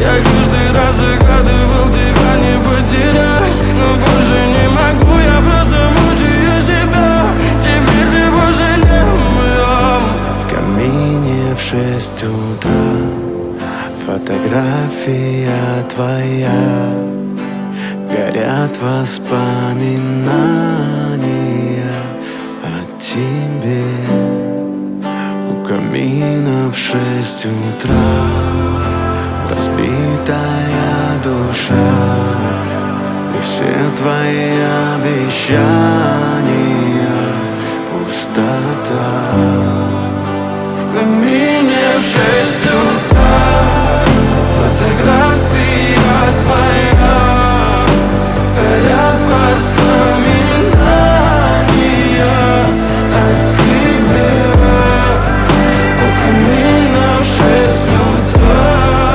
Я каждый раз загадывал тебя не потерять, но больше не могу, я просто мучаю себя. Теперь ты больше не моя. В камине в 6 утра фотография твоя, горят воспоминания о тебе. У камина в 6 утра разбитая душа, и все твои обещания пустота. В камине в 6 утра